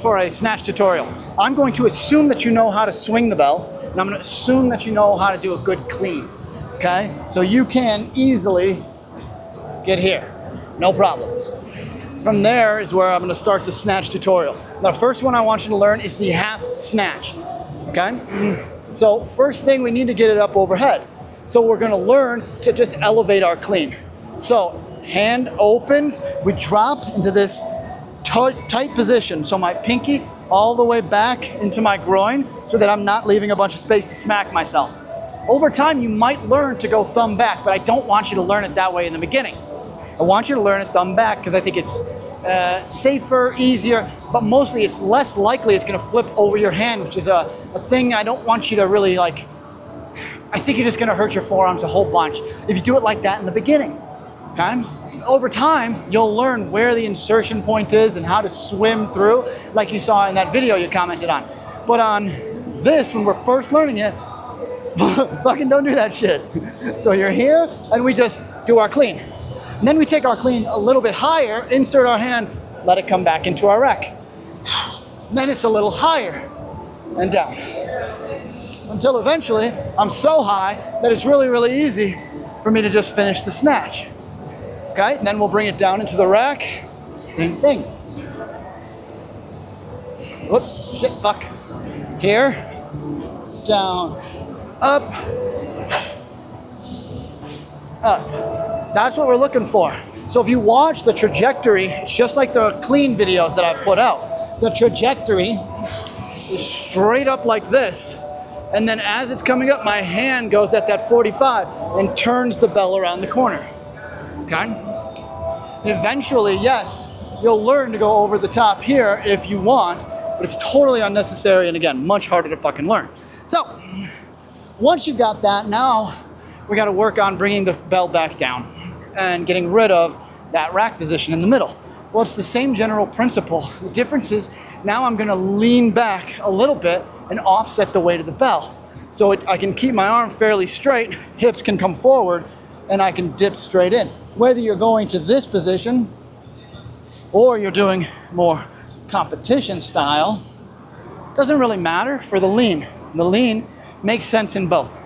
for a snatch tutorial. I'm going to assume that you know how to swing the bell, and I'm going to assume that you know how to do a good clean, okay? So you can easily get here, no problems. From there is where I'm going to start the snatch tutorial. The first one I want you to learn is the half snatch, okay? So first thing, we need to get it up overhead. So we're going to learn to just elevate our clean. So hand opens, we drop into this tight position. So my pinky all the way back into my groin so that I'm not leaving a bunch of space to smack myself. Over time, you might learn to go thumb back, but I don't want you to learn it that way in the beginning. I want you to learn it thumb back because I think it's safer, easier, but mostly it's less likely it's going to flip over your hand, which is a thing I don't want you to really like. I think you're just going to hurt your forearms a whole bunch if you do it like that in the beginning, okay? Over time, you'll learn where the insertion point is and how to swim through, like you saw in that video you commented on. But on this, when we're first learning it, fucking don't do that shit. So you're here, and we just do our clean. And then we take our clean a little bit higher, insert our hand, let it come back into our rack. Then it's a little higher and down. Until eventually, I'm so high that it's really, really easy for me to just finish the snatch. Okay, and then we'll bring it down into the rack. Same thing. Whoops, shit, fuck. Here, down, up, up. That's what we're looking for. So if you watch the trajectory, it's just like the clean videos that I've put out. The trajectory is straight up like this. And then as it's coming up, my hand goes at that 45 and turns the bell around the corner. Okay? Eventually, yes, you'll learn to go over the top here if you want, but it's totally unnecessary and again, much harder to fucking learn. So, once you've got that, now we got to work on bringing the bell back down and getting rid of that rack position in the middle. Well, it's the same general principle. The difference is now I'm going to lean back a little bit and offset the weight of the bell. So I can keep my arm fairly straight, hips can come forward, and I can dip straight in. Whether you're going to this position or you're doing more competition style, doesn't really matter for the lean. The lean makes sense in both.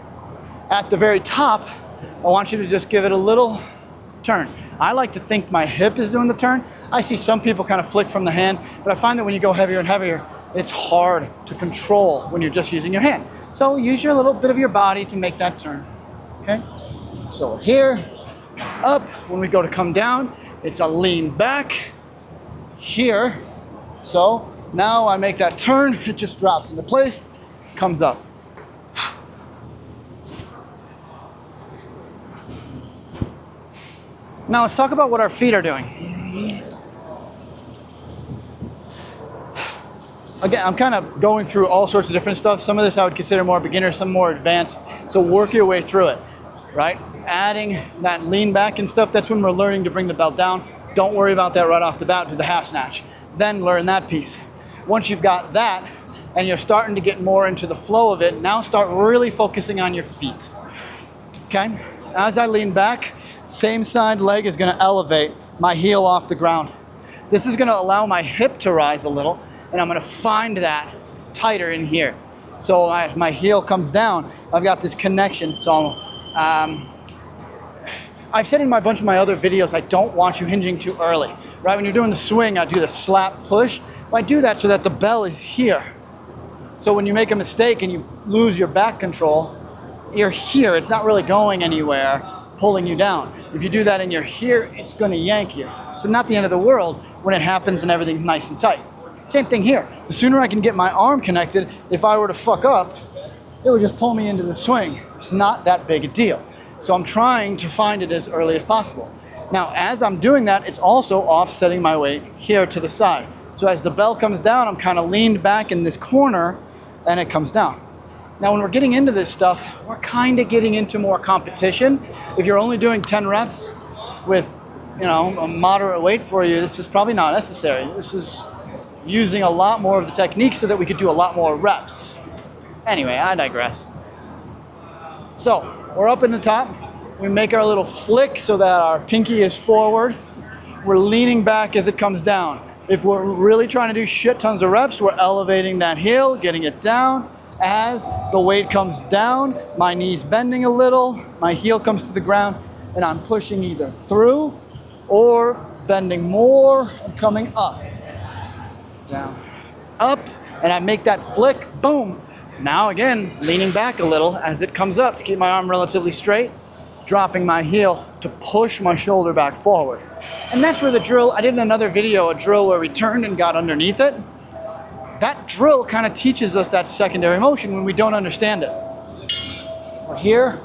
At the very top, I want you to just give it a little turn. I like to think my hip is doing the turn. I see some people kind of flick from the hand, but I find that when you go heavier and heavier, it's hard to control when you're just using your hand. So use your little bit of your body to make that turn, okay? So here, up, when we go to come down, it's a lean back, here. So now I make that turn, it just drops into place, comes up. Now let's talk about what our feet are doing. Again, I'm kind of going through all sorts of different stuff. Some of this I would consider more beginner, some more advanced. So work your way through it, right? Adding that lean back and stuff, that's when we're learning to bring the belt down. Don't worry about that right off the bat, do the half snatch. Then learn that piece. Once you've got that, and you're starting to get more into the flow of it, now start really focusing on your feet, okay? As I lean back, same side leg is gonna elevate my heel off the ground. This is gonna allow my hip to rise a little, and I'm gonna find that tighter in here. So as my heel comes down, I've got this connection. So I've said in a bunch of my other videos, I don't want you hinging too early, right? When you're doing the swing, I do the slap push. I do that so that the bell is here. So when you make a mistake and you lose your back control, you're here. It's not really going anywhere, pulling you down. If you do that and you're here, it's gonna yank you. So not the end of the world when it happens and everything's nice and tight. Same thing here. The sooner I can get my arm connected, if I were to fuck up, it would just pull me into the swing. It's not that big a deal. So I'm trying to find it as early as possible. Now, as I'm doing that, it's also offsetting my weight here to the side. So as the bell comes down, I'm kind of leaned back in this corner and it comes down. Now, when we're getting into this stuff, we're kind of getting into more competition. If you're only doing 10 reps with, you know, a moderate weight for you, this is probably not necessary. This is using a lot more of the technique so that we could do a lot more reps. Anyway, I digress. So we're up in the top. We make our little flick so that our pinky is forward. We're leaning back as it comes down. If we're really trying to do shit tons of reps, we're elevating that heel, getting it down. As the weight comes down, my knee's bending a little, my heel comes to the ground, and I'm pushing either through or bending more and coming up, down, up, and I make that flick, boom. Now again, leaning back a little as it comes up to keep my arm relatively straight, dropping my heel to push my shoulder back forward. And that's where the drill, I did in another video, a drill where we turned and got underneath it. That drill kind of teaches us that secondary motion when we don't understand it. We're here,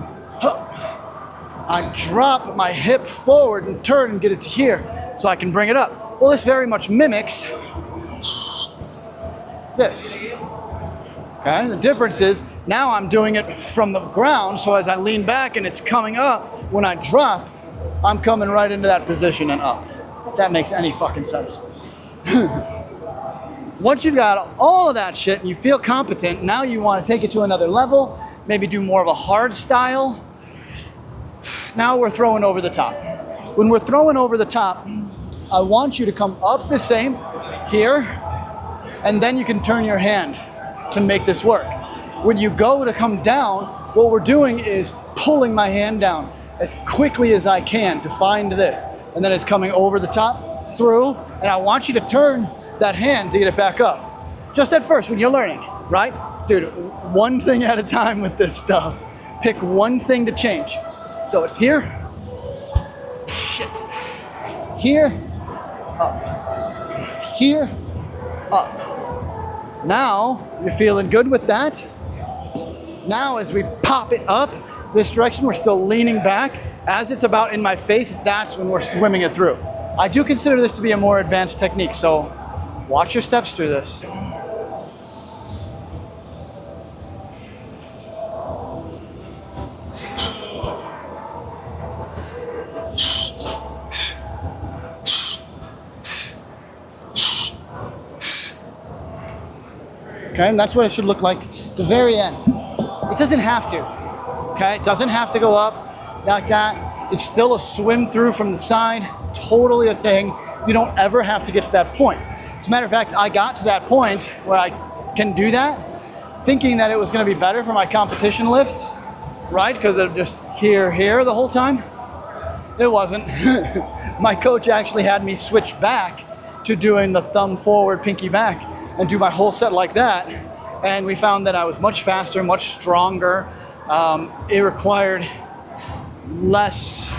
I drop my hip forward and turn and get it to here so I can bring it up. Well, this very much mimics this. Okay, the difference is now I'm doing it from the ground, so as I lean back and it's coming up, when I drop, I'm coming right into that position and up. If that makes any fucking sense. Once you've got all of that shit and you feel competent, now you want to take it to another level, maybe do more of a hard style. Now we're throwing over the top. When we're throwing over the top, I want you to come up the same here, and then you can turn your hand to make this work. When you go to come down, what we're doing is pulling my hand down as quickly as I can to find this. And then it's coming over the top, through, and I want you to turn that hand to get it back up. Just at first when you're learning, right? Dude, one thing at a time with this stuff. Pick one thing to change. So it's here, shit, here, up, here, up. Now, you're feeling good with that. Now as we pop it up this direction, we're still leaning back. As it's about in my face, that's when we're swimming it through. I do consider this to be a more advanced technique, so watch your steps through this. Okay, and that's what it should look like at the very end. It doesn't have to, okay? It doesn't have to go up like that. It's still a swim through from the side, totally a thing. You don't ever have to get to that point. As a matter of fact, I got to that point where I can do that, thinking that it was gonna be better for my competition lifts, right? Because of just here the whole time. It wasn't. My coach actually had me switch back to doing the thumb forward, pinky back, and do my whole set like that. And we found that I was much faster, much stronger. It required less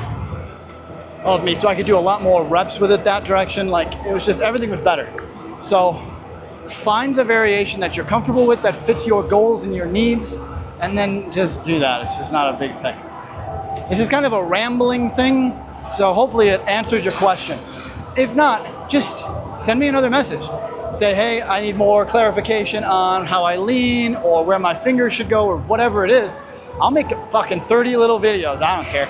of me, so I could do a lot more reps with it that direction. Like, it was just, everything was better. So find the variation that you're comfortable with, that fits your goals and your needs, and then just do that. It's just not a big thing. This is kind of a rambling thing, so hopefully it answered your question. If not, just send me another message. Say, hey, I need more clarification on how I lean or where my fingers should go or whatever it is. I'll make fucking 30 little videos. I don't care.